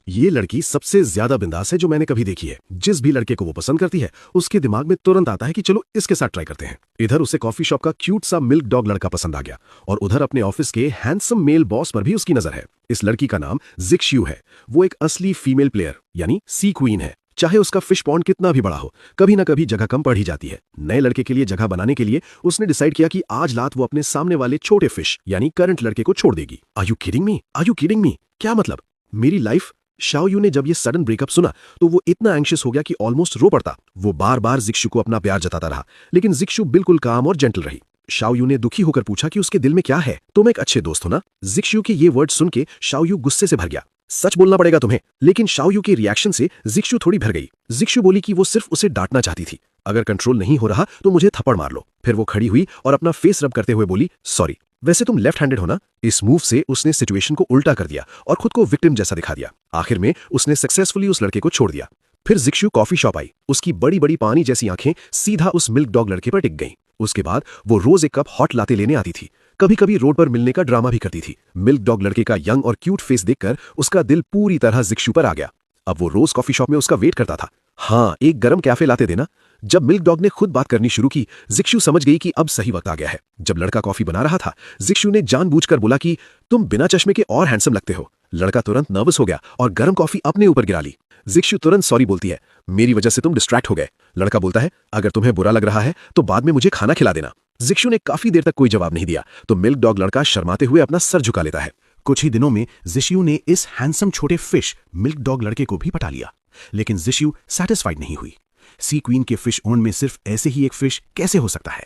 ये लड़की सबसे ज्यादा बिंदास है जो मैंने कभी देखी है। जिस भी लड़के को वो पसंद करती है उसके दिमाग में तुरंत आता है कि चलो इसके साथ ट्राई करते हैं। इधर उसे कॉफी शॉप का क्यूट सा मिल्क डॉग लड़का पसंद आ गया और उधर अपने ऑफिस के हैंडसम मेल बॉस पर भी उसकी नजर है। इस लड़की का नाम जिक्ष्यू है। वो एक असली फीमेल प्लेयर यानी सी क्वीन है। चाहे उसका फिश पॉन्ड कितना भी बड़ा हो, कभी ना कभी जगह कम पड़ ही जाती है। नए लड़के के लिए जगह बनाने के लिए उसने डिसाइड किया कि आज रात वो अपने सामने वाले छोटे फिश यानी करंट लड़के को छोड़ देगी। Are you kidding me? Are you kidding me? क्या मतलब? मेरी लाइफ? शाओयू ने जब ये सडन ब्रेकअप सुना तो वो इतना एंग्शियस हो गया कि ऑलमोस्ट रो पड़ता। वो बार बार जिक्ष्यू को अपना प्यार जताता रहा, लेकिन जिक्ष्यू बिल्कुल काम और जेंटल रही। शाओयू ने दुखी होकर पूछा कि उसके दिल में क्या है। तुम एक अच्छे दोस्त हो ना? जिक्ष्यू के ये वर्ड सुन के शाओयू गुस्से से भर गया। सच बोलना पड़ेगा तुम्हें। लेकिन शाओयू के रिएक्शन से जिक्ष्यू थोड़ी भर गई। जिक्ष्यू बोली कि वो सिर्फ उसे डांटना चाहती थी। अगर कंट्रोल नहीं हो रहा तो मुझे थप्पड़ मार लो। फिर वो खड़ी हुई और अपना फेस रब करते हुए बोली, सॉरी। वैसे तुम लेफ्ट हैंडेड हो ना? इस मूव से उसने सिचुएशन को उल्टा कर दिया और खुद को विक्टिम जैसा दिखा दिया। आखिर में उसने सक्सेसफुली उस लड़के को छोड़ दिया। फिर जिक्ष्यू कॉफी शॉप आई। उसकी बड़ी बड़ी पानी जैसी आंखें सीधा उस मिल्क डॉग लड़के पर टिक गईं। उसके बाद वो रोज एक कप हॉट लाते लेने आती थी। कभी कभी रोड पर मिलने का ड्रामा भी करती थी। मिल्क डॉग लड़के का यंग और क्यूट फेस देखकर उसका दिल पूरी तरह जिक्ष्यू पर आ गया। अब वो रोज कॉफी शॉप में उसका वेट करता था। हाँ, एक गरम कैफे लाते देना। जब मिल्क डॉग ने खुद बात करनी शुरू की, जिक्ष्यू समझ गई कि अब सही वक्त आ गया है। जब लड़का कॉफी बना रहा था, जिक्ष्यू ने जानबूझकर बोला कि तुम बिना चश्मे के और हैंडसम लगते हो। लड़का तुरंत नर्वस हो गया और गरम कॉफी अपने ऊपर गिरा ली। जिक्ष्यू तुरंत सॉरी बोलती है, मेरी वजह से तुम डिस्ट्रैक्ट हो गए। लड़का बोलता है, अगर तुम्हें बुरा लग रहा है तो बाद में मुझे खाना खिला देना। जिक्ष्यू ने काफी देर तक कोई जवाब नहीं दिया तो मिल्क डॉग लड़का शर्माते हुए अपना सर झुका लेता है। कुछ ही दिनों में जिक्ष्यू ने इस हैंडसम छोटे फिश मिल्क डॉग लड़के को भी पटा लिया। लेकिन जिक्ष्यू सैटिस्फाइड नहीं हुई। सी क्वीन के फिश ओन में सिर्फ ऐसे ही एक फिश कैसे हो सकता है?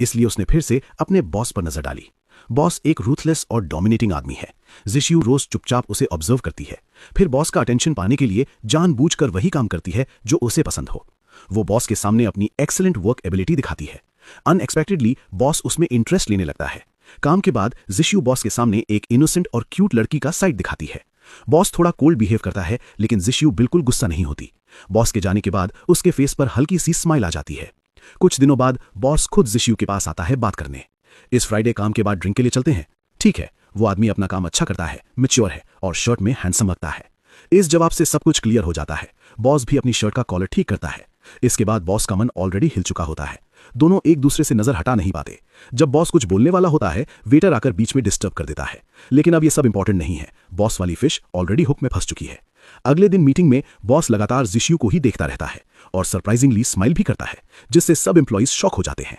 इसलिए उसने फिर से अपने बॉस पर नजर डाली। बॉस एक रूथलेस और डोमिनेटिंग आदमी है। जिक्ष्यू रोज चुपचाप उसे ऑब्जर्व करती है, फिर बॉस का अटेंशन पाने के लिए जानबूझकर वही काम करती है जो उसे पसंद हो। वो बॉस के सामने अपनी एक्सीलेंट वर्क एबिलिटी दिखाती है। अनएक्सपेक्टेडली बॉस उसमें इंटरेस्ट लेने लगता है। काम के बाद जिक्ष्यू बॉस के सामने एक इनोसेंट और क्यूट लड़की का साइड दिखाती है। बॉस थोड़ा कोल्ड बिहेव करता है, लेकिन जिक्ष्यू बिल्कुल गुस्सा नहीं होती। बॉस के जाने के बाद उसके फेस पर हल्की सी स्माइल आ जाती है। कुछ दिनों बाद बॉस खुद जिक्ष्यू के पास आता है बात करने। इस फ्राइडे काम के बाद ड्रिंक के लिए चलते हैं? ठीक है। वो आदमी अपना काम अच्छा करता है, मैच्योर है और शर्ट में हैंडसम लगता है। इस जवाब से सब कुछ क्लियर हो जाता है। बॉस भी अपनी शर्ट का कॉलर ठीक करता है। इसके बाद बॉस का मन ऑलरेडी हिल चुका होता है। दोनों एक दूसरे से नजर हटा नहीं पाते। जब बॉस कुछ बोलने वाला होता है, वेटर आकर बीच में डिस्टर्ब कर देता है। लेकिन अब ये सब इंपॉर्टेंट नहीं है। बॉस वाली फिश ऑलरेडी हुक में फंस चुकी है। अगले दिन मीटिंग में बॉस लगातार जिक्ष्यू को ही देखता रहता है और सरप्राइजिंगली स्माइल भी करता है, जिससे सब एम्प्लॉइज शॉक हो जाते हैं।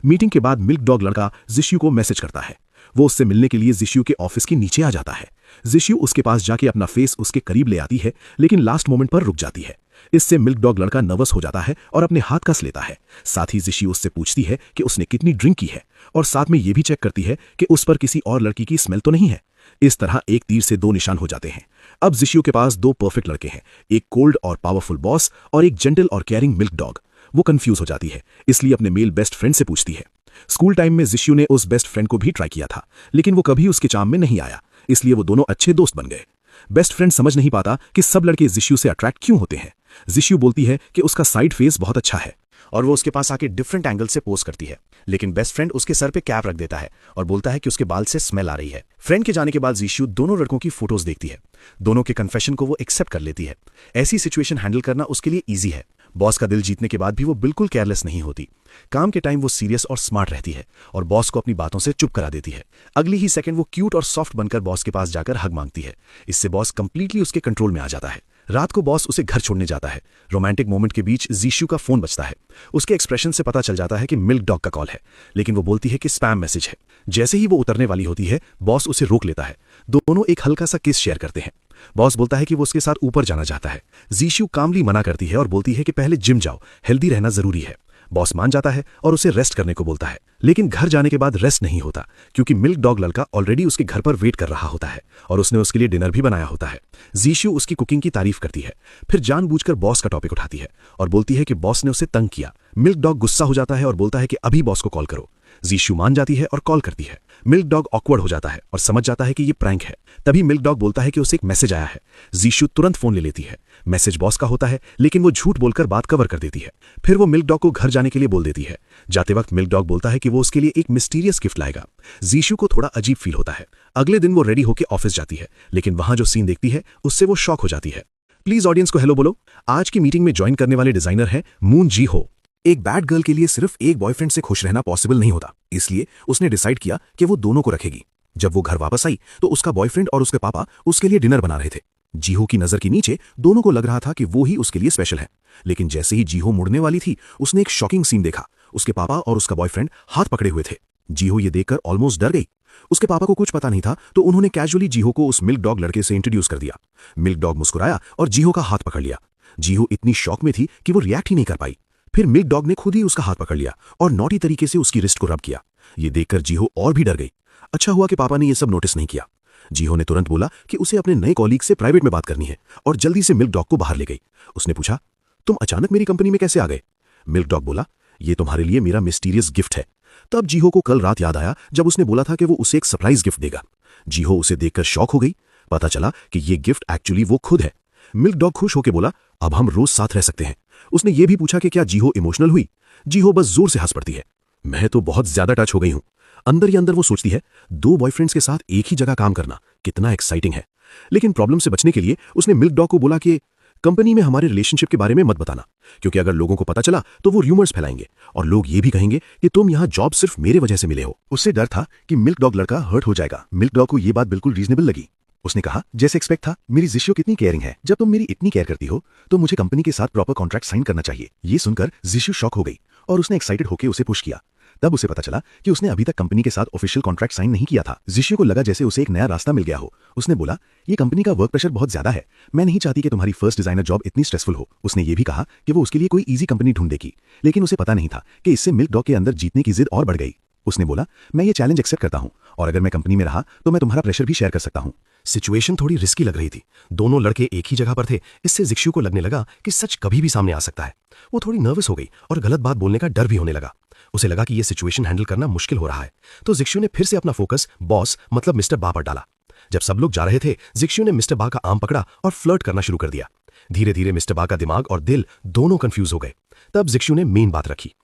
मीटिंग के बाद मिल्क डॉग लड़का जिक्ष्यू को मैसेज करता है। वो उससे मिलने के लिए जिक्ष्यू के ऑफिस के नीचे आ जाता है। जिक्ष्यू उसके पास जाके अपना फेस उसके करीब ले आती है, लेकिन लास्ट मोमेंट पर रुक जाती है। इससे मिल्क डॉग लड़का नर्वस हो जाता है और अपने हाथ कस लेता है। साथ ही जिक्ष्यू उससे पूछती है कि उसने कितनी ड्रिंक की है और साथ में ये भी चेक करती है कि उस पर किसी और लड़की की स्मेल तो नहीं है। इस तरह एक तीर से दो निशान हो जाते हैं। अब जिक्ष्यू के पास दो परफेक्ट लड़के हैं, एक कोल्ड और पावरफुल बॉस और एक जेंटल और केयरिंग मिल्क डॉग। वो कंफ्यूज हो जाती है, इसलिए अपने मेल बेस्ट फ्रेंड से पूछती है। स्कूल टाइम में जिक्ष्यू ने उस बेस्ट फ्रेंड को भी ट्राई किया था, लेकिन वो कभी उसके चार्म में नहीं आया, इसलिए वो दोनों अच्छे दोस्त बन गए। बेस्ट फ्रेंड समझ नहीं पाता कि सब लड़के जिक्ष्यू से अट्रैक्ट क्यों होते हैं। जिक्ष्यू बोलती है कि उसका साइड फेस बहुत अच्छा है और वो उसके पास आके डिफरेंट एंगल से पोज करती है, लेकिन बेस्ट फ्रेंड उसके सर पे कैप रख देता है और बोलता है कि उसके बाल से स्मेल आ रही है। फ्रेंड के जाने के बाद जिक्ष्यू दोनों लड़कों की फोटोज देखती है। दोनों के कन्फेशन को वो एक्सेप्ट कर लेती है। ऐसी सिचुएशन हैंडल करना उसके लिए ईजी है। बॉस का दिल जीतने के बाद भी वो बिल्कुल केयरलेस नहीं होती। काम के टाइम वो सीरियस और स्मार्ट रहती है और बॉस को अपनी बातों से चुप करा देती है। अगली ही सेकंड वो क्यूट और सॉफ्ट बनकर बॉस के पास जाकर हग मांगती है। इससे बॉस कंप्लीटली उसके कंट्रोल में आ जाता है। रात को बॉस उसे घर छोड़ने जाता है। रोमांटिक मोमेंट के बीच जिक्ष्यू का फोन बजता है। उसके एक्सप्रेशन से पता चल जाता है कि मिल्क डॉग का कॉल है, लेकिन वो बोलती है कि स्पैम मैसेज है। जैसे ही वो उतरने वाली होती है, बॉस उसे रोक लेता है। दोनों एक हल्का सा किस शेयर करते हैं। बॉस बोलता है कि वो उसके साथ ऊपर जाना चाहता है। जिक्ष्यू कामली मना करती है और बोलती है कि पहले जिम जाओ, हेल्दी रहना जरूरी है। बॉस मान जाता है और उसे रेस्ट करने को बोलता है, लेकिन घर जाने के बाद रेस्ट नहीं होता, क्योंकि मिल्क डॉग लड़का ऑलरेडी उसके घर पर वेट कर रहा होता है और उसने उसके लिए डिनर भी बनाया होता है। जिक्ष्यू उसकी कुकिंग की तारीफ करती है, फिर जानबूझकर बॉस का टॉपिक उठाती है और बोलती है कि बॉस ने उसे तंग किया। मिल्क डॉग गुस्सा हो जाता है और बोलता है कि अभी बॉस को कॉल करो। जीशू मान जाती है और कॉल करती है। मिल्क डॉग ऑकवर्ड हो जाता है और समझ जाता है कि ये प्रैंक है। तभी मिल्क डॉग बोलता है कि उसे एक मैसेज आया है। जीशू तुरंत फोन ले लेती है। मैसेज बॉस का होता है, लेकिन वो झूठ बोलकर बात कवर कर देती है। फिर वो मिल्क डॉग को घर जाने के लिए बोल देती है। जाते वक्त मिल्क डॉग बोलता है कि वो उसके लिए एक मिस्टीरियस गिफ्ट लाएगा। जीशू को थोड़ा अजीब फील होता है। अगले दिन वो रेडी होकर ऑफिस जाती है, लेकिन वहां जो सीन देखती है उससे वो शॉक हो जाती है। प्लीज ऑडियंस को हेलो बोलो। आज की मीटिंग में ज्वाइन करने वाले डिजाइनर है मून जी हो। एक बैड गर्ल के लिए सिर्फ एक बॉयफ्रेंड से खुश रहना पॉसिबल नहीं होता, इसलिए उसने डिसाइड किया कि वो दोनों को रखेगी। जब वो घर वापस आई तो उसका बॉयफ्रेंड और उसके पापा उसके लिए डिनर बना रहे थे। जीहो की नजर के नीचे दोनों को लग रहा था कि वो ही उसके लिए स्पेशल है, लेकिन जैसे ही जीहो मुड़ने वाली थी उसने एक शॉकिंग सीन देखा। उसके पापा और उसका बॉयफ्रेंड हाथ पकड़े हुए थे। जीहो ये देखकर ऑलमोस्ट डर गई। उसके पापा को कुछ पता नहीं था तो उन्होंने कैजुअली जीहो को उस मिल्क डॉग लड़के से इंट्रोड्यूस कर दिया। मिल्क डॉग मुस्कुराया और जीहो का हाथ पकड़ लिया। जीहो इतनी शॉक में थी कि वो रिएक्ट ही नहीं कर पाई। फिर मिल्क डॉग ने खुद ही उसका हाथ पकड़ लिया और नॉटी तरीके से उसकी रिस्ट को रब किया। ये देखकर जीहो और भी डर गई। अच्छा हुआ कि पापा ने ये सब नोटिस नहीं किया। जीहो ने तुरंत बोला कि उसे अपने नए कॉलीग से प्राइवेट में बात करनी है और जल्दी से मिल्क डॉग को बाहर ले गई। उसने पूछा, तुम अचानक मेरी कंपनी में कैसे आ गए? मिल्क डॉग बोला, ये तुम्हारे लिए मेरा मिस्टीरियस गिफ्ट है। तब जीहो को कल रात याद आया जब उसने बोला था कि वो उसे एक सरप्राइज गिफ्ट देगा। जीहो उसे देखकर शॉक हो गई। पता चला कि ये गिफ्ट एक्चुअली वो खुद है। मिल्क डॉग खुश होकर बोला, अब हम रोज साथ रह सकते हैं। उसने ये भी पूछा कि क्या जीहो इमोशनल हुई। जीहो बस जोर से हंस पड़ती है। मैं तो बहुत ज्यादा टच हो गई हूं। अंदर ही अंदर वो सोचती है, दो बॉयफ्रेंड्स के साथ एक ही जगह काम करना कितना एक्साइटिंग है। लेकिन प्रॉब्लम से बचने के लिए उसने मिल्क डॉग को बोला कि कंपनी में हमारे रिलेशनशिप के बारे में मत बताना, क्योंकि अगर लोगों को पता चला तो वो र्यूमर्स फैलाएंगे और लोग ये भी कहेंगे कि तुम यहाँ जॉब सिर्फ मेरे वजह से मिले हो। उससे डर था कि मिल्क डॉग लड़का हर्ट हो जाएगा। मिल्क डॉग को ये बात बिल्कुल रीजनेबल लगी। उसने कहा, जैसे एक्सपेक्ट था, मेरी जिशियो कितनी केयरिंग है। जब तुम मेरी इतनी केयर करती हो तो मुझे कंपनी के साथ प्रॉपर कॉन्ट्रैक्ट साइन करना चाहिए। ये सुनकर जिशियो शॉक हो गई और उसने एक्साइटेड होकर उसे पुश किया। तब उसे पता चला कि उसने अभी तक कंपनी के साथ ऑफिशियल कॉन्ट्रैक्ट साइन नहीं किया था। जिशियो को लगा जैसे उसे एक नया रास्ता मिल गया हो। उसने बोला, ये कंपनी का वर्क प्रेशर बहुत ज्यादा है, मैं नहीं चाहती कि तुम्हारी फर्स्ट डिजाइनर जॉब इतनी स्ट्रेसफुल हो। उसने ये भी कहा कि वो उसके लिए कोई ईजी कंपनी ढूंढेगी, लेकिन उसे पता नहीं था कि इससे मिल्क डॉग के अंदर जीतने की जिद और बढ़ गई। उसने बोला, मैं ये चैलेंज एक्सेप्ट करता हूं और अगर मैं कंपनी में रहा तो मैं तुम्हारा प्रेशर भी शेयर कर सकता हूं। सिचुएशन थोड़ी रिस्की लग रही थी। दोनों लड़के एक ही जगह पर थे। इससे जिक्शु को लगने लगा कि सच कभी भी सामने आ सकता है। वो थोड़ी नर्वस हो गई और गलत बात बोलने का डर भी होने लगा। उसे लगा कि यह सिचुएशन हैंडल करना मुश्किल हो रहा है, तो जिक्शु ने फिर से अपना फोकस बॉस मतलब मिस्टर बा पर डाला। जब सब लोग जा रहे थे, जिक्शु ने मिस्टर बा का आर्म पकड़ा और फ्लर्ट करना शुरू कर दिया। धीरे धीरे मिस्टर बा का दिमाग और दिल दोनों कंफ्यूज हो गए। तब जिक्शु ने मेन बात रखी।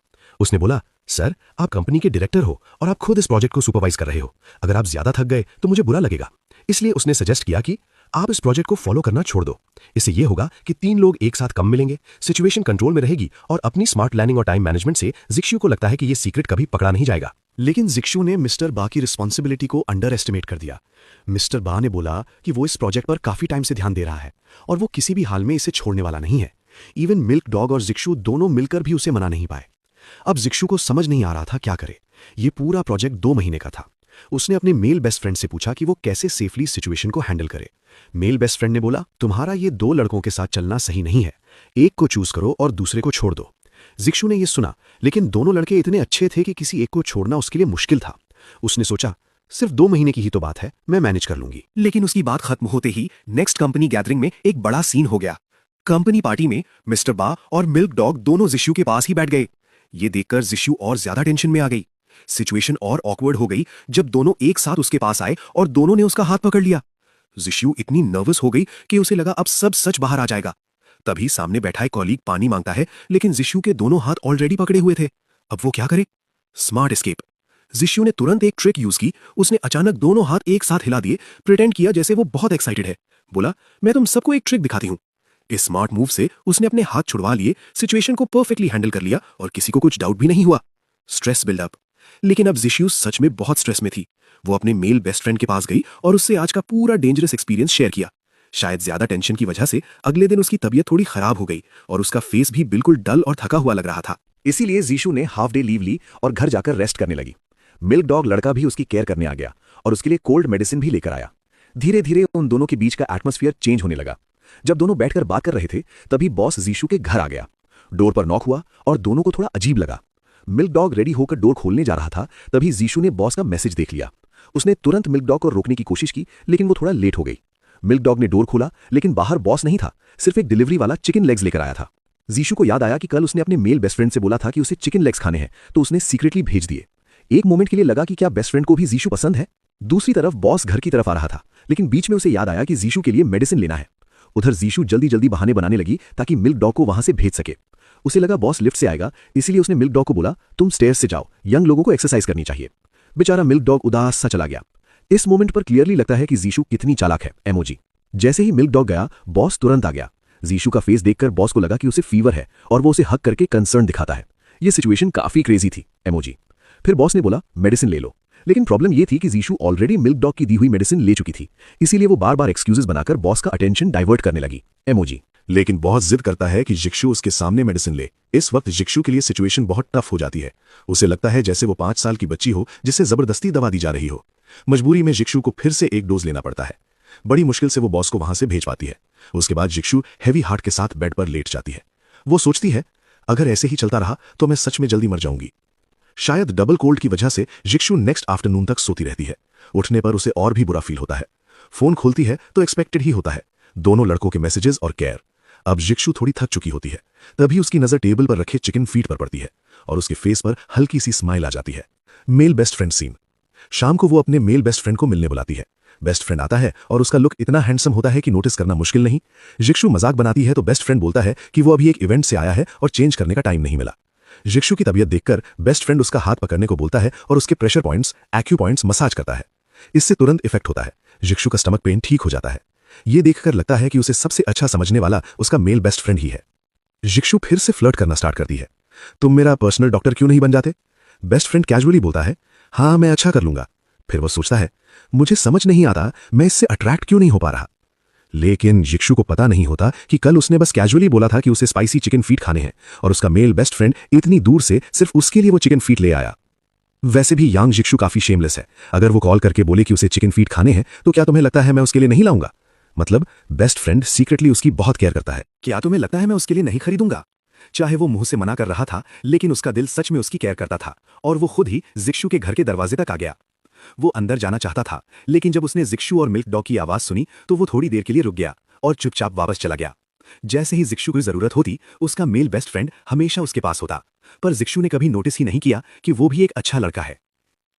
उसने बोला, सर, आप कंपनी के डायरेक्टर हो और आप खुद इस प्रोजेक्ट को सुपरवाइज कर रहे हो। अगर आप ज्यादा थक गए तो मुझे बुरा लगेगा। इसलिए उसने सजेस्ट किया कि आप इस प्रोजेक्ट को फॉलो करना छोड़ दो। इससे यह होगा कि 3 लोग एक साथ कम मिलेंगे, सिचुएशन कंट्रोल में रहेगी और अपनी स्मार्ट प्लानिंग और टाइम मैनेजमेंट से जिक्शु को लगता है कि यह सीक्रेट कभी पकड़ा नहीं जाएगा। लेकिन जिक्शु ने मिस्टर बा की रिस्पॉन्सिबिलिटी को अंडर एस्टिमेट कर दिया। मिस्टर बा ने बोला कि वो इस प्रोजेक्ट पर काफी टाइम से ध्यान दे रहा है और वो किसी भी हाल में इसे छोड़ने वाला नहीं है। इवन मिल्क डॉग और जिक्शु दोनों मिलकर भी उसे मना नहीं पाए। अब जिक्शु को समझ नहीं आ रहा था क्या करे। ये पूरा प्रोजेक्ट 2 महीने का था। उसने अपने मेल बेस्ट फ्रेंड से पूछा कि वो कैसे सेफली सिचुएशन को हैंडल करे। मेल बेस्ट फ्रेंड ने बोला, तुम्हारा ये 2 लड़कों के साथ चलना सही नहीं है, एक को चूज करो और दूसरे को छोड़ दो। जिक्शु ने यह सुना, लेकिन दोनों लड़के इतने अच्छे थे कि किसी एक को छोड़ना उसके लिए मुश्किल था। उसने सोचा, सिर्फ 2 महीने की ही तो बात है, मैं मैनेज कर लूंगी। लेकिन उसकी बात खत्म होते ही नेक्स्ट कंपनी गैदरिंग में एक बड़ा सीन हो गया। कंपनी पार्टी में मिस्टर बा और मिल्क डॉग दोनों जिशु के पास ही बैठ गए। ये देखकर जिशु और ज्यादा टेंशन में आ गई। सिचुएशन और ऑकवर्ड हो गई जब दोनों एक साथ उसके पास आए और दोनों ने उसका हाथ पकड़ लिया। जिशु इतनी नर्वस हो गई कि उसे लगा अब सब सच बाहर आ जाएगा। तभी सामने बैठा एक कॉलीग पानी मांगता है, लेकिन जिशु के दोनों हाथ ऑलरेडी पकड़े हुए थे। अब वो क्या करे? Smart escape. जिशु ने तुरंत एक ट्रिक यूज की। उसने अचानक दोनों हाथ एक साथ हिला दिए, प्रिटेंड किया जैसे वो बहुत एक्साइटेड है। बोला, मैं तुम सबको एक ट्रिक दिखाती हूं। इस स्मार्ट मूव से उसने अपने हाथ छुड़वा लिए, सिचुएशन को परफेक्टली हैंडल कर लिया और किसी को कुछ डाउट भी नहीं हुआ। Stress buildup. लेकिन अब जिशु सच में बहुत स्ट्रेस में थी। वो अपने मेल बेस्ट फ्रेंड के पास गई और उससे आज का पूरा डेंजरस एक्सपीरियंस शेयर किया। शायद ज्यादा टेंशन की वजह से अगले दिन उसकी तबीयत थोड़ी खराब हो गई और उसका फेस भी बिल्कुल डल और थका हुआ लग रहा था। इसीलिए जिशु ने हाफ डे लीव ली और घर जाकर रेस्ट करने लगी। मिल्क डॉग लड़का भी उसकी केयर करने आ गया और उसके लिए कोल्ड मेडिसिन भी लेकर आया। धीरे धीरे उन दोनों के बीच का एटमॉस्फेयर चेंज होने लगा। जब दोनों बैठकर बात कर रहे थे, तभी बॉस जिशु के घर आ गया। डोर पर नॉक हुआ और दोनों को थोड़ा अजीब लगा। मिल्क डॉग रेडी होकर डोर खोलने जा रहा था, तभी जिशु ने बॉस का मैसेज देख लिया। उसने तुरंत मिल्क डॉग को रोकने की कोशिश की, लेकिन वो थोड़ा लेट हो गई। मिल्क डॉग ने डोर खोला, लेकिन बाहर बॉस नहीं था, सिर्फ एक डिलीवरी वाला चिकन लेग्स लेकर आया था। जिशु को याद आया कि कल उसने अपने मेल बेस्ट फ्रेंड से बोला था कि उसे चिकन लेग्स खाने हैं, तो उसने सीक्रेटली भेज दिए। एक मोमेंट के लिए लगा कि क्या बेस्ट फ्रेंड को भी जीशू पसंद है। दूसरी तरफ बॉस घर की तरफ आ रहा था, लेकिन बीच में उसे याद आया कि जीशू के लिए मेडिसिन लेना है। उधर जीशू जल्दी जल्दी बहाने बनाने लगी ताकि मिल्क डॉग को वहां से भेज सके। उसे लगा बॉस लिफ्ट से आएगा, इसीलिए उसने मिल्क डॉग को बोला, तुम स्टेयर्स से जाओ, यंग लोगों को एक्सरसाइज करनी चाहिए। बेचारा मिल्क डॉग उदास सा चला गया। इस मोमेंट पर क्लियरली लगता है कि जीशू कितनी चालाक है। एमोजी। जैसे ही मिल्क डॉग गया, बॉस तुरंत आ गया। जीशू का फेस देखकर बॉस को लगा कि उसे फीवर है और वो उसे हक करके कंसर्न दिखाता है। ये सिचुएशन काफी क्रेजी थी। एमोजी। फिर बॉस ने बोला मेडिसिन ले लो, लेकिन प्रॉब्लम ये थी कि जीशू ऑलरेडी मिल्क डॉग की दी हुई मेडिसिन ले चुकी थी, इसीलिए वो बार बार एक्सक्यूजेस बनाकर बॉस का अटेंशन डाइवर्ट करने लगी। एमोजी। लेकिन बहुत जिद करता है कि जिक्शु उसके सामने मेडिसिन ले। इस वक्त जिक्शु के लिए सिचुएशन बहुत टफ हो जाती है। उसे लगता है जैसे वो 5 साल की बच्ची हो जिसे जबरदस्ती दवा दी जा रही हो। मजबूरी में जिक्शु को फिर से एक डोज लेना पड़ता है। बड़ी मुश्किल से वो बॉस को वहां से भेज पाती है। उसके बाद जिक्शु हैवी हार्ट के साथ बेड पर लेट जाती है। वो सोचती है अगर ऐसे ही चलता रहा तो मैं सच में जल्दी मर जाऊंगी। शायद डबल कोल्ड की वजह से जिक्शु नेक्स्ट आफ्टरनून तक सोती रहती है। उठने पर उसे और भी बुरा फील होता है। फोन खोलती है तो एक्सपेक्टेड ही होता है, दोनों लड़कों के मैसेजेस और केयर। अब जिक्शु थोड़ी थक चुकी होती है, तभी उसकी नजर टेबल पर रखे चिकन फीट पर पड़ती है और उसके फेस पर हल्की सी स्माइल आ जाती है। Male best friend scene. शाम को वो अपने मेल बेस्ट फ्रेंड को मिलने बुलाती है। बेस्ट फ्रेंड आता है और उसका लुक इतना हैंडसम होता है कि नोटिस करना मुश्किल नहीं। जिक्शु मजाक बनाती है तो बेस्ट फ्रेंड बोलता है कि वो अभी एक इवेंट से आया है और चेंज करने का टाइम नहीं मिला। जिक्शु की तबीयत देखकर बेस्ट फ्रेंड उसका हाथ पकड़ने को बोलता है और उसके pressure points, acupoints massage करता है। इससे तुरंत इफेक्ट होता है। जिक्शु का स्टमक पेन ठीक हो जाता है। ये देखकर लगता है कि उसे सबसे अच्छा समझने वाला उसका मेल बेस्ट फ्रेंड ही है। जिक्शु फिर से फ्लर्ट करना स्टार्ट करती है। तुम मेरा पर्सनल डॉक्टर क्यों नहीं बन जाते? बेस्ट फ्रेंड कैजुअली बोलता है, हाँ मैं अच्छा कर लूंगा। फिर वो सोचता है मुझे समझ नहीं आता मैं इससे अट्रैक्ट क्यों नहीं हो पा रहा। लेकिन जिक्शु को पता नहीं होता कि कल उसने बस कैजुअली बोला था कि उसे स्पाइसी चिकन फीट खाने हैं और उसका मेल बेस्ट फ्रेंड इतनी दूर से सिर्फ उसके लिए वो चिकन फीट ले आया। वैसे भी यांग जिक्शु काफी शेमलेस है। अगर वो कॉल करके बोले कि उसे चिकन फीट खाने हैं तो क्या तुम्हें लगता है मैं उसके लिए नहीं लाऊंगा? मतलब बेस्ट फ्रेंड सीक्रेटली उसकी बहुत केयर करता है। क्या तुम्हें लगता है मैं उसके लिए नहीं खरीदूंगा? चाहे वो मुंह से मना कर रहा था, लेकिन उसका दिल सच में उसकी केयर करता था और वो खुद ही जिक्शु के घर के दरवाजे तक आ गया। वो अंदर जाना चाहता था, लेकिन जब उसने जिक्शु और मिल्क डॉग की आवाज सुनी तो वो थोड़ी देर के लिए रुक गया और चुपचाप वापस चला गया। जैसे ही जिक्शु को जरूरत होती उसका मेल बेस्ट फ्रेंड हमेशा उसके पास होता, पर जिक्शु ने कभी नोटिस ही नहीं किया कि वो भी एक अच्छा लड़का है।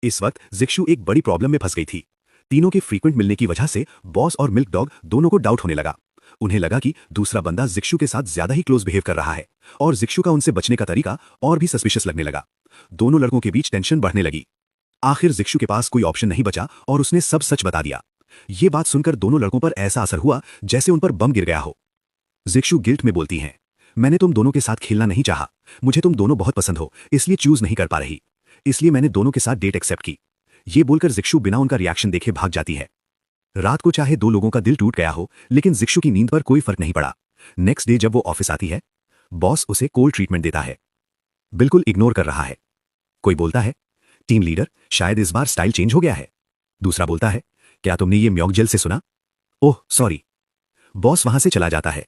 इस वक्त जिक्शु एक बड़ी प्रॉब्लम में फंस गई थी। तीनों के फ्रीक्वेंट मिलने की वजह से बॉस और मिल्क डॉग दोनों को डाउट होने लगा। उन्हें लगा कि दूसरा बंदा जिक्शु के साथ ज्यादा ही क्लोज बिहेव कर रहा है और जिक्शु का उनसे बचने का तरीका और भी सस्पिशियस लगने लगा। दोनों लड़कों के बीच टेंशन बढ़ने लगी। आखिर जिक्शु के पास कोई ऑप्शन नहीं बचा और उसने सब सच बता दिया। ये बात सुनकर दोनों लड़कों पर ऐसा असर हुआ जैसे उन पर बम गिर गया हो। जिक्शु गिल्ट में बोलती हैं, मैंने तुम दोनों के साथ खेलना नहीं चाहा, मुझे तुम दोनों बहुत पसंद हो, इसलिए चूज नहीं कर पा रही, इसलिए मैंने दोनों के साथ डेट एक्सेप्ट की। ये बोलकर जिक्शु बिना उनका रिएक्शन देखे भाग जाती है। रात को चाहे दो लोगों का दिल टूट गया हो, लेकिन जिक्शु की नींद पर कोई फर्क नहीं पड़ा। नेक्स्ट डे जब वो ऑफिस आती है, बॉस उसे कोल्ड ट्रीटमेंट देता है, बिल्कुल इग्नोर कर रहा है। कोई बोलता है, टीम लीडर शायद इस बार स्टाइल चेंज हो गया है। दूसरा बोलता है, क्या तुमने ये म्योक जेल से सुना? Oh sorry. बॉस वहां से चला जाता है।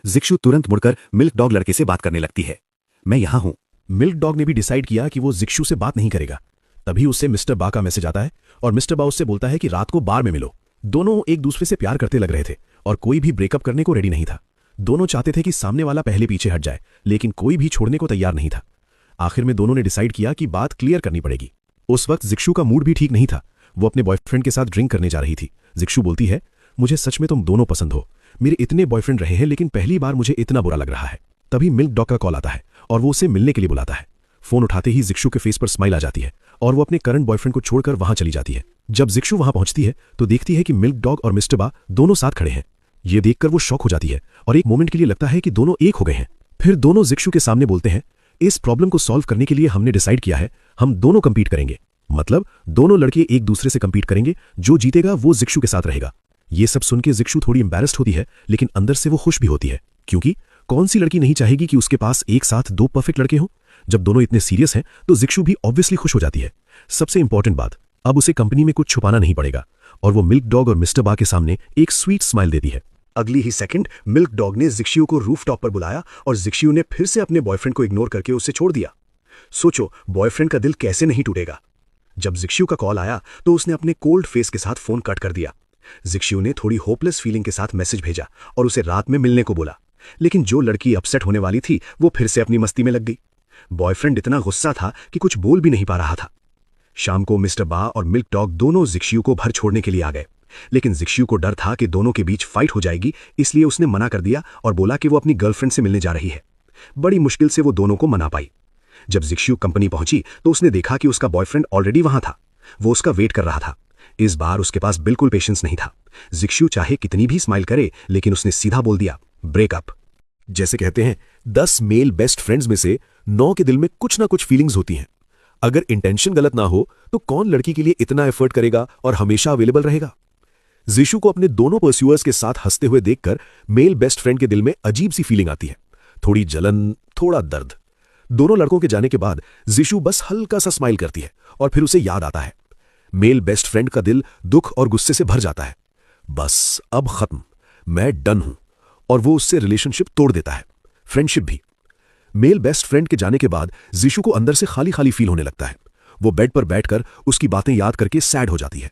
जिक्शु तुरंत मुड़कर मिल्क डॉग लड़के से बात करने लगती है, मैं यहां हूं। मिल्क डॉग ने भी डिसाइड किया कि वो जिक्शु से बात नहीं करेगा। तभी उससे मिस्टर बा का मैसेज आता है और मिस्टर बा उससे बोलता है कि रात को बार में मिलो। दोनों एक दूसरे से प्यार करते लग रहे थे और कोई भी ब्रेकअप करने को रेडी नहीं था। दोनों चाहते थे कि सामने वाला पहले पीछे हट जाए, लेकिन कोई भी छोड़ने को तैयार नहीं था। आखिर में दोनों ने डिसाइड किया कि बात क्लियर करनी पड़ेगी। उस वक्त जिक्शु का मूड भी ठीक नहीं था। वो अपने बॉयफ्रेंड के साथ ड्रिंक करने जा रही थी। जिक्शु बोलती है, मुझे सच में तुम दोनों पसंद हो। मेरे इतने बॉयफ्रेंड रहे हैं, लेकिन पहली बार मुझे इतना बुरा लग रहा है। तभी मिल्क डॉग का कॉल आता है और वो उसे मिलने के लिए बुलाता है। फोन उठाते ही जिक्शु के फेस पर स्माइल आ जाती है और वो अपने करंट बॉयफ्रेंड को छोड़कर वहां चली जाती है। जब जिक्शु वहां पहुंचती है तो देखती है कि मिल्क डॉग और मिस्टर बा दोनों साथ खड़े हैं। ये देखकर वो शॉक हो जाती है और एक मोमेंट के लिए लगता है कि दोनों एक हो गए हैं। फिर दोनों जिक्शु के सामने बोलते हैं, इस प्रॉब्लम को सॉल्व करने के लिए हमने डिसाइड किया है, हम दोनों कंपीट करेंगे। मतलब दोनों लड़के एक दूसरे से कंपीट करेंगे, जो जीतेगा वो जिक्शु के साथ रहेगा। ये सब सुन के जिक्शु थोड़ी एम्बैरेस्ड होती है, लेकिन अंदर से वो खुश भी होती है, क्योंकि कौन सी लड़की नहीं चाहेगी कि उसके पास एक साथ दो परफेक्ट लड़के हों। जब दोनों इतने सीरियस हैं तो जिक्शु भी ऑब्वियसली खुश हो जाती है। सबसे इंपॉर्टेंट बात, अब उसे कंपनी में कुछ छुपाना नहीं पड़ेगा और वो मिल्क डॉग और मिस्टर बा के सामने एक स्वीट स्माइल देती है। अगली ही सेकंड मिल्क डॉग ने जिक्शु को रूफटॉप पर बुलाया और जिक्शु ने फिर से अपने बॉयफ्रेंड को इग्नोर करके उसे छोड़ दिया। सोचो बॉयफ्रेंड का दिल कैसे नहीं टूटेगा। जब जिक्शु का कॉल आया तो उसने अपने कोल्ड फेस के साथ फोन कट कर दिया। जिक्शु ने थोड़ी होपलेस फीलिंग के साथ मैसेज भेजा और उसे रात में मिलने को बोला, लेकिन जो लड़की अपसेट होने वाली थी वो फिर से अपनी मस्ती में लग गई। बॉयफ्रेंड इतना गुस्सा था कि कुछ बोल भी नहीं पा रहा था। शाम को मिस्टर बा और मिल्क डॉग दोनों जिक्शियो को घर छोड़ने के लिए आ गए, लेकिन जिक्शियो को डर था कि दोनों के बीच फाइट हो जाएगी, इसलिए उसने मना कर दिया और बोला कि वो अपनी गर्लफ्रेंड से मिलने जा रही है। बड़ी मुश्किल से वो दोनों को मना पाई। जब जिक्शियो कंपनी पहुंची तो उसने देखा कि उसका बॉयफ्रेंड ऑलरेडी वहां था। वो उसका वेट कर रहा था। इस बार उसके पास बिल्कुल पेशेंस नहीं था। जिक्शियो चाहे कितनी भी स्माइल करे, लेकिन उसने सीधा बोल दिया, ब्रेकअप। जैसे कहते हैं 10 मेल बेस्ट फ्रेंड्स में से 9 के दिल में कुछ ना कुछ फीलिंग्स होती हैं। अगर इंटेंशन गलत ना हो तो कौन लड़की के लिए इतना एफर्ट करेगा और हमेशा अवेलेबल रहेगा। जिशु को अपने दोनों परस्यूअर्स के साथ हंसते हुए देखकर मेल बेस्ट फ्रेंड के दिल में अजीब सी फीलिंग आती है, थोड़ी जलन, थोड़ा दर्द। दोनों लड़कों के जाने के बाद जिशु बस हल्का सा स्माइल करती है और फिर उसे याद आता है। मेल बेस्ट फ्रेंड का दिल दुख और गुस्से से भर जाता है। बस अब खत्म, मैं डन हूं, और वो उससे रिलेशनशिप तोड़ देता है, फ्रेंडशिप भी। मेल बेस्ट फ्रेंड के जाने के बाद जिशु को अंदर से खाली खाली फील होने लगता है। वो बेड पर बैठकर उसकी बातें याद करके सैड हो जाती है।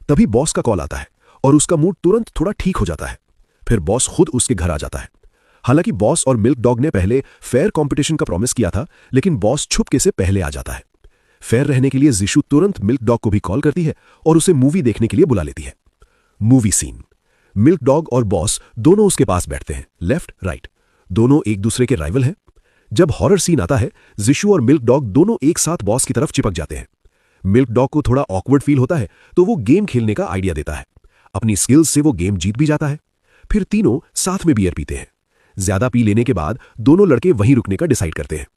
तभी बॉस का कॉल आता है और उसका मूड तुरंत थोड़ा ठीक हो जाता है। फिर बॉस खुद उसके घर आ जाता है। हालांकि बॉस और मिल्क डॉग ने पहले फेयर कंपटीशन का प्रॉमिस किया था, लेकिन बॉस छुपके से पहले आ जाता है। फेयर रहने के लिए जिशु तुरंत मिल्क डॉग को भी कॉल करती है और उसे मूवी देखने के लिए बुला लेती है। Movie scene. मिल्क डॉग और बॉस दोनों उसके पास बैठते हैं, लेफ्ट राइट। दोनों एक दूसरे के राइवल हैं। जब हॉरर सीन आता है, जिशु और मिल्क डॉग दोनों एक साथ बॉस की तरफ चिपक जाते हैं। मिल्क डॉग को थोड़ा ऑकवर्ड फील होता है तो वो गेम खेलने का आइडिया देता है। अपनी स्किल्स से वो गेम जीत भी जाता है। फिर तीनों साथ में बियर पीते हैं। ज्यादा पी लेने के बाद दोनों लड़के वहीं रुकने का डिसाइड करते हैं।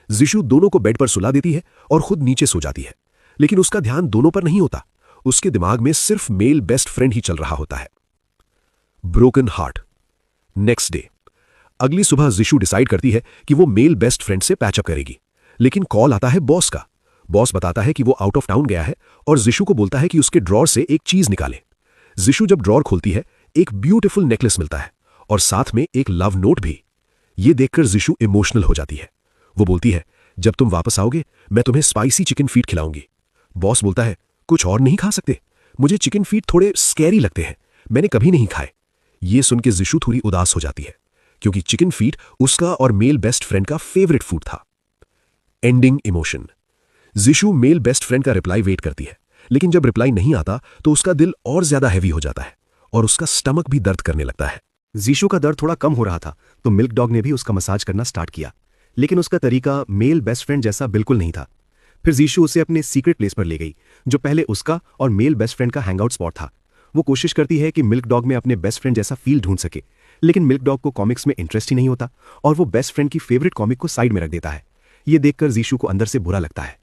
जिशु दोनों को बेड पर सुला देती है और खुद नीचे सो जाती है, लेकिन उसका ध्यान दोनों पर नहीं होता। उसके दिमाग में सिर्फ मेल बेस्ट फ्रेंड ही चल रहा होता है। Broken heart. Next day. अगली सुबह जिशु डिसाइड करती है कि वो मेल बेस्ट फ्रेंड से पैचअप करेगी, लेकिन कॉल आता है बॉस का। बॉस बताता है कि वो आउट ऑफ टाउन गया है और जिशु को बोलता है कि उसके ड्रॉर से एक चीज निकाले। जिशु जब ड्रॉर खोलती है, एक ब्यूटीफुल नेकलेस मिलता है और साथ में एक लव नोट भी। ये देखकर जिशु इमोशनल हो जाती है। वो बोलती है, जब तुम वापस आओगे मैं तुम्हें स्पाइसी चिकन फीट खिलाऊंगी। बॉस बोलता है, कुछ और नहीं खा सकते? मुझे चिकन फीट थोड़े स्कैरी लगते हैं, मैंने कभी नहीं खाए। ये सुन के जिशु थोड़ी उदास हो जाती है, क्योंकि चिकन फीट उसका और मेल बेस्ट फ्रेंड का फेवरेट फूड था। Ending emotion. जिशु मेल बेस्ट फ्रेंड का रिप्लाई वेट करती है, लेकिन जब रिप्लाई नहीं आता तो उसका दिल और ज्यादा हैवी हो जाता है और उसका स्टमक भी दर्द करने लगता है। जिशु का दर्द थोड़ा कम हो रहा था तो मिल्क डॉग ने भी उसका मसाज करना स्टार्ट किया, लेकिन उसका तरीका मेल बेस्ट फ्रेंड जैसा बिल्कुल नहीं था। फिर जिशु उसे अपने सीक्रेट प्लेस पर ले गई, जो पहले उसका और मेल बेस्ट फ्रेंड का हैंगआउट स्पॉट था। वो कोशिश करती है कि मिल्क डॉग में अपने बेस्ट फ्रेंड जैसा फील ढूंढ सके, लेकिन मिल्क डॉग को कॉमिक्स में इंटरेस्ट ही नहीं होता और वो बेस्ट फ्रेंड की फेवरेट कॉमिक को साइड में रख देता है। ये देखकर जिशु को अंदर से बुरा लगता है।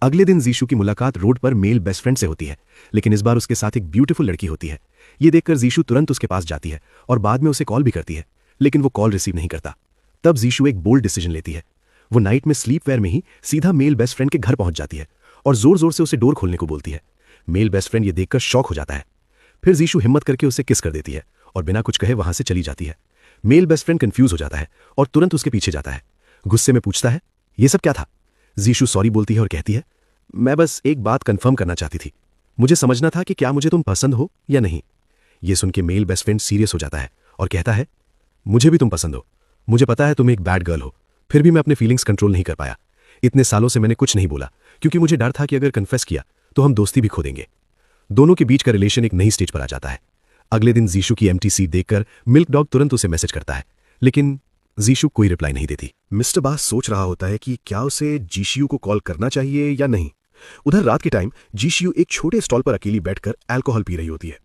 अगले दिन जिशु की मुलाकात रोड पर मेल बेस्ट फ्रेंड से होती है, लेकिन इस बार उसके साथ एक ब्यूटीफुल लड़की होती है। ये देखकर जिशु तुरंत उसके पास जाती है और बाद में उसे कॉल भी करती है, लेकिन वो कॉल रिसीव नहीं करता। तब जिशु एक बोल्ड डिसीजन लेती है। वो नाइट में स्लीपवेयर में ही सीधा मेल बेस्ट फ्रेंड के घर पहुंच जाती है और जोर जोर से उसे डोर खोलने को बोलती है। मेल बेस्ट फ्रेंड ये देखकर शॉक हो जाता है। फिर जिशु हिम्मत करके उसे किस कर देती है और बिना कुछ कहे वहां से चली जाती है। मेल बेस्ट फ्रेंड कंफ्यूज हो जाता है और तुरंत उसके पीछे जाता है। गुस्से में पूछता है, ये सब क्या था? जिशु सॉरी बोलती है और कहती है, मैं बस एक बात कंफर्म करना चाहती थी। मुझे समझना था कि क्या मुझे तुम पसंद हो या नहीं। ये सुन के मेल बेस्ट फ्रेंड सीरियस हो जाता है और कहता है, मुझे भी तुम पसंद हो। मुझे पता है तुम एक बैड गर्ल हो, फिर भी मैं अपने फीलिंग्स कंट्रोल नहीं कर पाया। इतने सालों से मैंने कुछ नहीं बोला, क्योंकि मुझे डर था कि अगर कन्फेस किया तो हम दोस्ती भी खो देंगे। दोनों के बीच का रिलेशन एक नई स्टेज पर आ जाता है। अगले दिन जिशु की एम्प्टी सीट देखकर मिल्क डॉग तुरंत उसे मैसेज करता है, लेकिन जिशु कोई रिप्लाई नहीं देती। मिस्टर बास सोच रहा होता है कि क्या उसे जीशियू को कॉल करना चाहिए या नहीं। उधर रात के टाइम जीशियू एक छोटे स्टॉल पर अकेली बैठकर अल्कोहल पी रही होती है।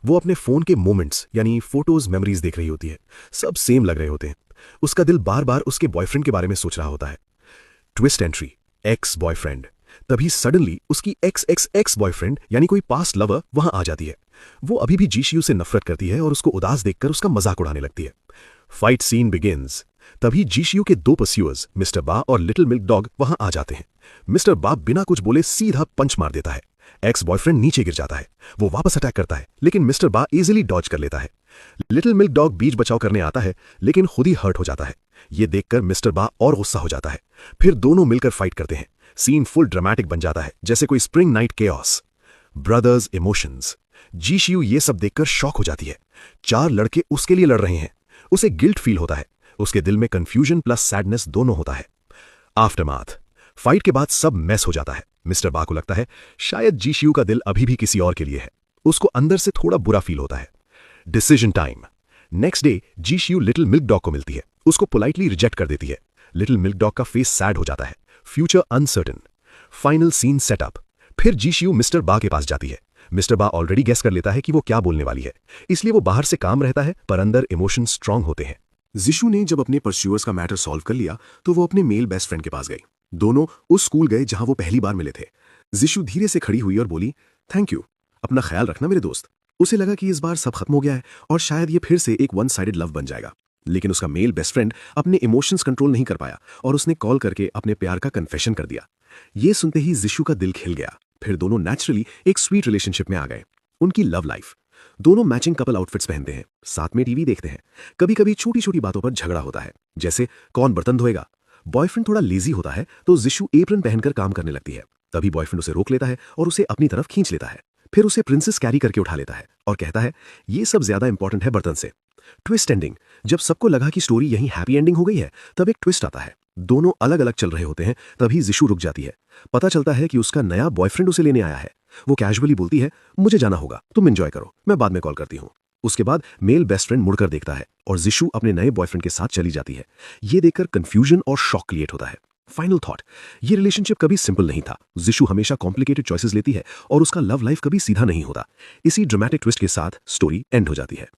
वो अपने फोन के मोमेंट्स यानी फोटोज मेमोरीज देख रही होती है। सब सेम लग रहे होते हैं। उसका दिल बार बार उसके बॉयफ्रेंड के बारे में सोच रहा होता है। Twist entry, ex boyfriend. तभी सडनली उसकी एक्स बॉयफ्रेंड यानी कोई पास्ट लवर वहां आ जाती है। वो अभी भी जीशियू से नफरत करती है और उसको उदास देखकर उसका मजाक उड़ाने लगती है। Fight scene begins. तभी जीशियू के दो परस्यूअर्स मिस्टर बा और लिटिल मिल्क डॉग वहां आ जाते हैं। मिस्टर बा बिना कुछ बोले सीधा पंच मार देता है। एक्स बॉयफ्रेंड नीचे गिर जाता है। वो वापस अटैक करता है, लेकिन मिस्टर बा इजीली डॉज कर लेता है। लिटिल मिल्क डॉग बीच बचाव करने आता है, लेकिन खुद ही हर्ट हो जाता है। ये देखकर मिस्टर बा और गुस्सा हो जाता है। फिर दोनों मिलकर फाइट करते हैं। सीन फुल ड्रामेटिक बन जाता है, जैसे कोई spring night chaos. Brothers emotions. जीशियू ये सब देखकर शॉक हो जाती है। 4 लड़के उसके लिए लड़ रहे हैं। उसे गिल्ट फील होता है। उसके दिल में कंफ्यूजन प्लस सैडनेस दोनों होता है। आफ्टरमाथ। फाइट के बाद सब मेस हो जाता है। मिस्टर बा को लगता है शायद जीशियू का दिल अभी भी किसी और के लिए है। उसको अंदर से थोड़ा बुरा फील होता है। Decision time. नेक्स्ट डे जीशियू लिटिल मिल्क डॉग को मिलती है। उसको पोलाइटली रिजेक्ट कर देती है। लिटिल मिल्क डॉग का फेस सैड हो जाता है। Future uncertain. Final scene setup. फिर जीशियू मिस्टर बा के पास जाती है। मिस्टर बा ऑलरेडी गेस कर लेता है कि वो क्या बोलने वाली है, इसलिए वो बाहर से काम रहता है पर अंदर इमोशन स्ट्रांग होते हैं। जिशु ने जब अपने परस्यूअर्स का मैटर सॉल्व कर लिया तो वो अपने मेल बेस्ट फ्रेंड के पास गई। दोनों उस स्कूल गए जहां वो पहली बार मिले थे। जिशु धीरे से खड़ी हुई और बोली, थैंक यू, अपना ख्याल रखना मेरे दोस्त। उसे लगा कि इस बार सब खत्म हो गया है और शायद ये फिर से एक वन साइडेड लव बन जाएगा, लेकिन उसका मेल बेस्ट फ्रेंड अपने इमोशंस कंट्रोल नहीं कर पाया और उसने कॉल करके अपने प्यार का कन्फेशन कर दिया। ये सुनते ही जिशु का दिल खिल गया। फिर दोनों नेचुरली एक स्वीट रिलेशनशिप में आ गए। उनकी लव लाइफ। दोनों मैचिंग कपल आउटफिट्स पहनते हैं, साथ में टीवी देखते हैं। कभी कभी छोटी छोटी बातों पर झगड़ा होता है, जैसे कौन बर्तन धोएगा। बॉयफ्रेंड थोड़ा लेजी होता है तो जिशु एप्रन पहनकर काम करने लगती है। तभी बॉयफ्रेंड उसे रोक लेता है और उसे अपनी तरफ खींच लेता है। फिर उसे प्रिंसेस कैरी करके उठा लेता है और कहता है ये सब ज्यादा इंपॉर्टेंट है बर्तन से। Twist ending. जब सबको लगा कि स्टोरी यहीं हैप्पी एंडिंग हो गई है, तब एक ट्विस्ट आता है। दोनों अलग अलग चल रहे होते हैं, तभी जिशु रुक जाती है। पता चलता है कि उसका नया बॉयफ्रेंड उसे लेने आया है। वो कैजुअली बोलती है, मुझे जाना होगा, तुम एंजॉय करो, मैं बाद में कॉल करती हूँ। उसके बाद मेल बेस्ट फ्रेंड मुड़कर देखता है और जिशु अपने नए बॉयफ्रेंड के साथ चली जाती है। ये देखकर कंफ्यूजन और शॉक क्रिएट होता है। फाइनल थॉट, ये रिलेशनशिप कभी सिंपल नहीं था। जिशु हमेशा कॉम्प्लिकेटेड चॉइसेस लेती है और उसका लव लाइफ कभी सीधा नहीं होता। इसी ड्रामेटिक ट्विस्ट के साथ स्टोरी एंड हो जाती है।